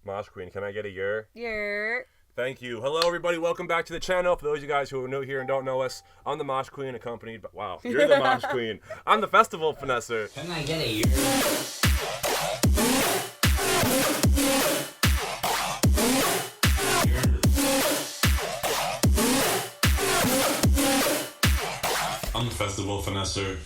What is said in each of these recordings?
Mosh Queen, can I get a yer? Yer. Thank you. Hello, everybody. Welcome back to the channel. For those of you guys who are new here and don't know us, I'm the Mosh Queen, accompanied by... Wow, you're the Mosh Queen. I'm the Festival Finesser. Can I get a yer? I'm the Festival Finesser.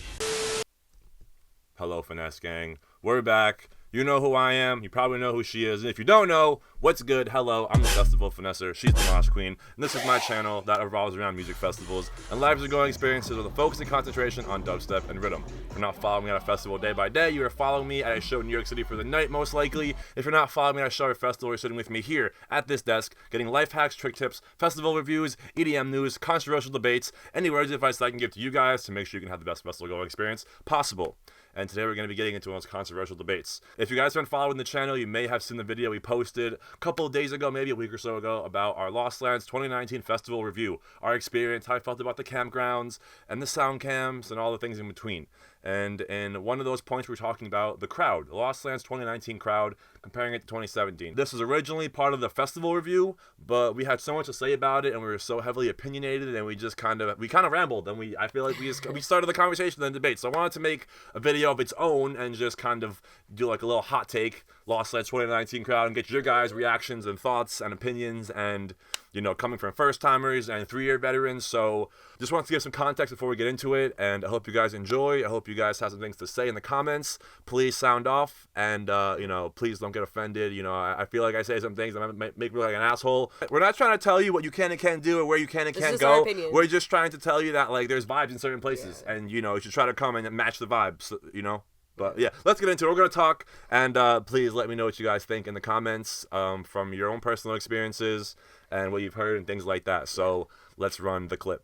Hello, Finesse Gang. We're back. You know who I am. You probably know who she is. And if you don't know, what's good? Hello, I'm the Festival Finesser. She's the Mosh Queen. And this is my channel that revolves around music festivals and lives of going experiences with a focus and concentration on dubstep and rhythm. If you're not following me at a festival day by day, you are following me at a show in New York City for the night, most likely. If you're not following me at a show or festival, you're sitting with me here at this desk, getting life hacks, trick tips, festival reviews, EDM news, controversial debates, any words of advice that I can give to you guys to make sure you can have the best festival going experience possible. And today we're going to be getting into one of those controversial debates. If you guys have been following the channel, you may have seen the video we posted a couple of days ago, maybe a week or so ago, about our Lost Lands 2019 festival review. Our experience, how I felt about the campgrounds, and the sound cams, and all the things in between. And in one of those points, we were talking about the crowd, the Lost Lands 2019 crowd, comparing it to 2017. This was originally part of the festival review, but we had so much to say about it, and we were so heavily opinionated, and we kind of rambled, and I feel like we started the conversation and the debate. So I wanted to make a video of its own and just kind of do like a little hot take, Lost Lands 2019 crowd, and get your guys' reactions and thoughts and opinions, and you know, coming from first-timers and 3-year veterans. So just wanted to give some context before we get into it, and I hope you guys enjoy. I hope you guys have some things to say in the comments. Please sound off, and you know, please don't get offended. You know, I feel like I say some things that make me look like an asshole. We're not trying to tell you what you can and can't do or where you can and can't go. We're just trying to tell you that like there's vibes in certain places, and you know, you should try to come and match the vibes. You know. But yeah, let's get into it. We're going to talk, and please let me know what you guys think in the comments from your own personal experiences and what you've heard and things like that. So let's run the clip.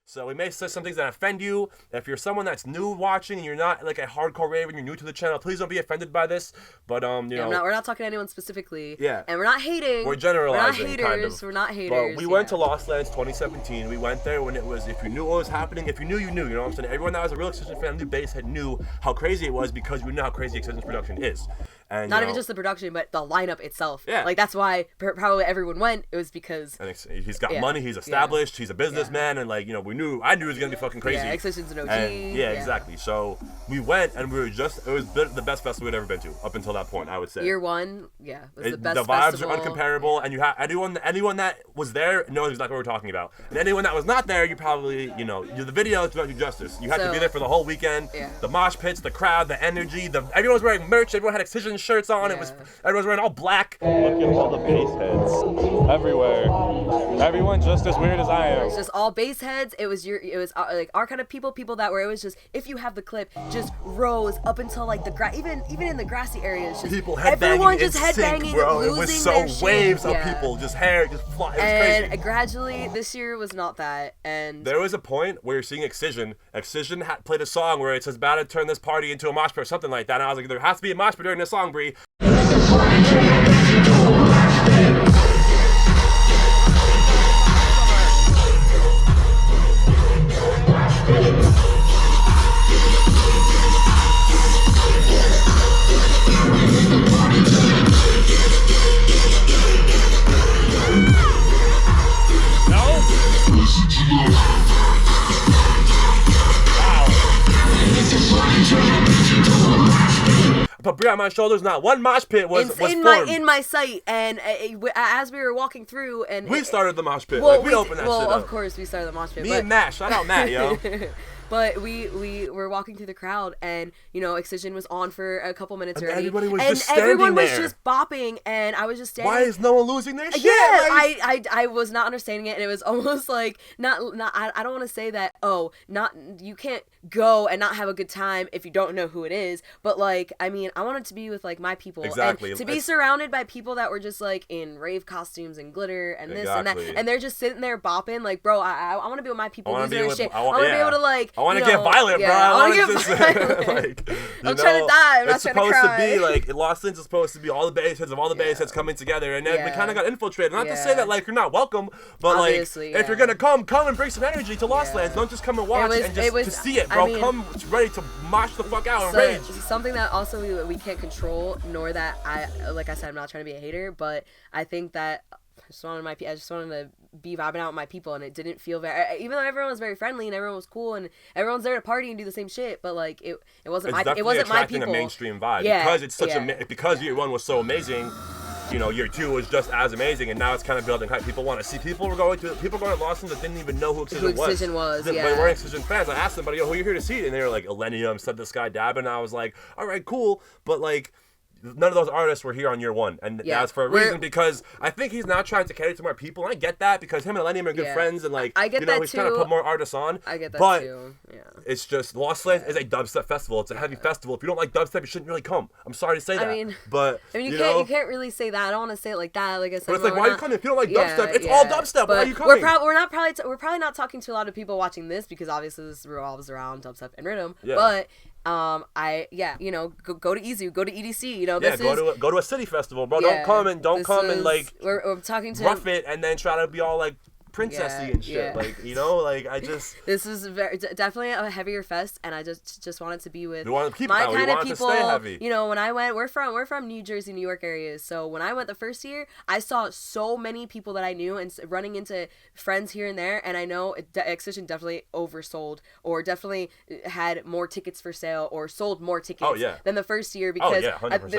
So we may say some things that offend you. If you're someone that's new watching and you're not like a hardcore raven, you're new to the channel, please don't be offended by this. But you know, we're not talking to anyone specifically. Yeah. And we're not hating. We're generalizing. We're not haters. Kind of. We're not haters. But we went to Lost Lands 2017. We went there when it was, if you knew what was happening, if you knew, you knew. You know what I'm saying? Everyone that was a real Excision fan, knew Basshead knew how crazy it was because we knew how crazy Excision's production is. And, not even just the production, but the lineup itself. Yeah. Like, that's why probably everyone went. It was because... And he's got money, he's established, he's a businessman, and, like, you know, I knew it was going to be fucking crazy. Yeah, Excision's an OG. And, yeah, exactly. So, we went, and it was the best festival we'd ever been to, up until that point, I would say. Year one, yeah, was the best The vibes festival. are uncomparable, and you have anyone that was there knows exactly what we're talking about. And anyone that was not there, you probably, you know, the video does not do justice. You have to be there for the whole weekend. Yeah. The mosh pits, the crowd, the energy, everyone was wearing merch, everyone had Excision shirts on, everyone's wearing all black. Look at all the bass heads everywhere. Everyone just as weird as I am. It's just all bass heads. It was like our kind of people that were, it was just, if you have the clip, just rows up until like the even in the grassy areas, just people headbanging, everyone just headbanging, headbanging, bro. losing It was their so waves shit. of people, just hair, just flying. It was and crazy. Gradually, this year was not that. And there was a point where you're seeing Excision. Excision played a song where it says about to turn this party into a mosh pit or something like that. And I was like, there has to be a mosh pit during this song, Bree. But Brie, on my shoulders, not one mosh pit was formed. in my sight, and as we were walking through, and we started the mosh pit. Well, like, we opened that shit up. Well, of course we started the mosh pit. Me and Matt, shout out Matt, yo. But we were walking through the crowd, and you know, Excision was on for a couple minutes and already, everybody was and just standing everyone was there. just bopping, and I was just standing. Why is no one losing their shit? Yeah, like... I was not understanding it, and it was almost like not I don't want to say that you can't go and not have a good time if you don't know who it is, but like, I mean, I wanted to be with like my people, exactly, and to be surrounded by people that were just like in rave costumes and glitter and this and that, and they're just sitting there bopping, like, bro, I want to be with my people losing their shit. I want to be able to like I want to get violent, bro. I want to get just, violent. like, I'm trying to die. I'm not trying to cry. It's supposed to be like Lost Lands is supposed to be all the base heads of all the base heads coming together, and then we kind of got infiltrated. Not to say that like you're not welcome, but obviously, like if you're gonna come and bring some energy to Lost Lands. Don't just come and watch and just to see it, bro. I mean, come ready to mosh the fuck out and rage. Something that also we can't control, nor that like I said, I'm not trying to be a hater, but I think that I just wanted to be vibing out with my people, and it didn't feel very. Even though everyone was very friendly and everyone was cool and everyone's there to party and do the same shit, but like it wasn't my people. It's definitely a mainstream vibe because it's such because year one was so amazing. You know, year two was just as amazing, and now it's kind of building hype. People want to see. People going to Lost Lands that didn't even know who Excision was. They weren't Excision fans. I asked them, "Yo, who are you here to see?" And they were like, "Elenium," said this guy Dab, and I was like, "All right, cool," but like. None of those artists were here on year one, and that's for a reason because I think he's now trying to cater to more people. And I get that because him and Elenium are good friends, and like I get that he's trying to put more artists on. I get that too. Yeah. It's just Lost Lands is a dubstep festival. It's a heavy festival. If you don't like dubstep, you shouldn't really come. I'm sorry to say that. I mean, you can't really say that. I don't want to say it like that. Like I said, but it's like, why are you coming? If you don't like dubstep, it's all dubstep. Why are you coming? We're probably not talking to a lot of people watching this because obviously this revolves around dubstep and rhythm. Yeah. But go to EZU, go to EDC, go to a city festival, bro. Don't come and like we're talking to rough it and then try to be all like princessy and shit. Like, I just this is definitely a heavier fest, and I just wanted to be with my kind of people. To stay heavy. When I went, we're from New Jersey, New York areas. So when I went the first year, I saw so many people that I knew and running into friends here and there, and I know Excision definitely oversold or definitely had more tickets for sale or sold more tickets than the first year because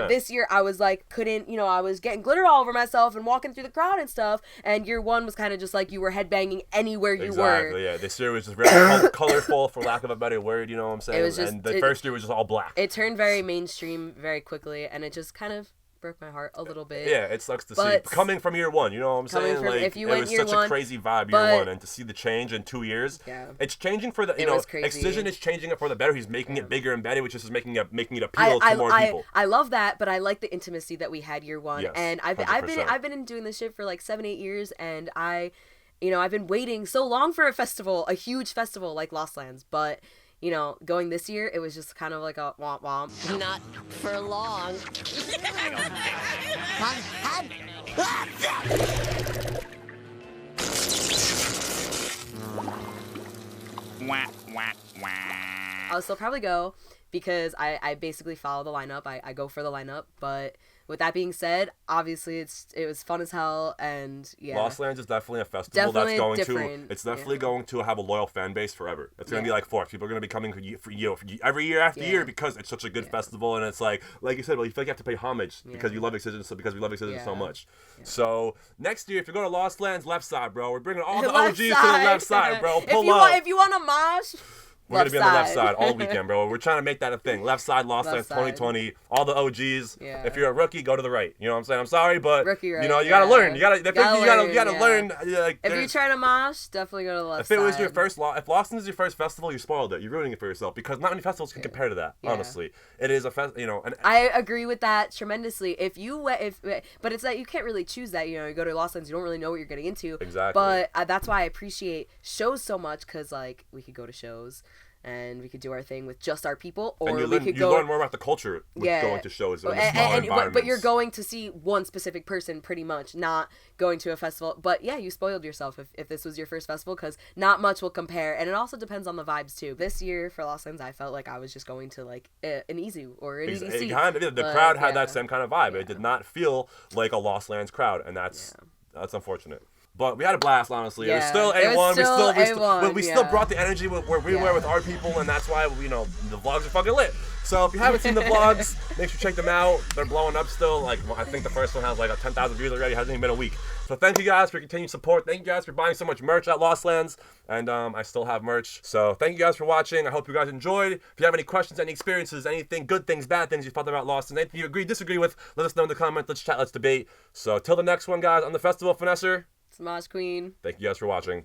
this year I was like I was getting glitter all over myself and walking through the crowd and stuff, and year one was kind of just like you were headbanging anywhere you were. Exactly, yeah. This year was just very colorful, for lack of a better word, you know what I'm saying? And the first year was just all black. It turned very mainstream very quickly, and it just kind of broke my heart a little bit. Yeah, it sucks to see. Coming from year one, you know what I'm saying? Like, it was such a crazy vibe year one, and to see the change in 2 years. Yeah. It's changing for the, Excision is changing it for the better. He's making it bigger and better, which is making it appeal to more people. I love that, but I like the intimacy that we had year one. Yes, and I've been doing this shit for like 7-8 years, and I've been waiting so long for a huge festival like Lost Lands, but going this year, it was just kind of like a womp womp. Not for long. I'll still probably go because I basically follow the lineup. I go for the lineup, but with that being said, obviously it was fun as hell, and Lost Lands is definitely a festival that's going to have a loyal fan base forever. It's going to be like Force. People are going to be coming for every year after year because it's such a good festival, and it's like you said, you feel like you have to pay homage because you love Excision, because we love Excision so much. Yeah. So next year, if you go to Lost Lands, left side, bro, we're bringing all the OGs to the left side, bro. Pull up. If you want a mosh. We're going to be on the left side all weekend, bro. We're trying to make that a thing. Left side, Lost Lands 2020. All the OGs. Yeah. If you're a rookie, go to the right. You know what I'm saying? I'm sorry, but rookie right, you got to learn. You got to learn. Like, if you're trying to mosh, definitely go to the left side. If it was your first, if Lost Lands is your first festival, you spoiled it. You're ruining it for yourself because not many festivals can compare to that. Honestly, it is a and I agree with that tremendously. But it's like you can't really choose that. You go to Lost Lands, you don't really know what you're getting into. Exactly. But that's why I appreciate shows so much because like we could go to shows. And we could do our thing with just our people, or you learn more about the culture with going to shows in smaller environments. But you're going to see one specific person, pretty much, not going to a festival. But yeah, you spoiled yourself if this was your first festival, because not much will compare, and it also depends on the vibes too. This year for Lost Lands, I felt like I was just going to like an EZU or an EDC. The crowd had that same kind of vibe. Yeah. It did not feel like a Lost Lands crowd, and that's unfortunate. But we had a blast, honestly. It was still A1. We still brought the energy where we were with our people, and that's why, the vlogs are fucking lit. So if you haven't seen the vlogs, make sure you check them out. They're blowing up still. Like, I think the first one has like 10,000 views already. It hasn't even been a week. So thank you guys for your continued support. Thank you guys for buying so much merch at Lost Lands. And I still have merch. So thank you guys for watching. I hope you guys enjoyed. If you have any questions, any experiences, anything, good things, bad things you thought about Lost Lands, anything you agree, disagree with, let us know in the comments. Let's chat, let's debate. So till the next one, guys, I'm the Festival Finesser. Smosh Queen. Thank you guys for watching.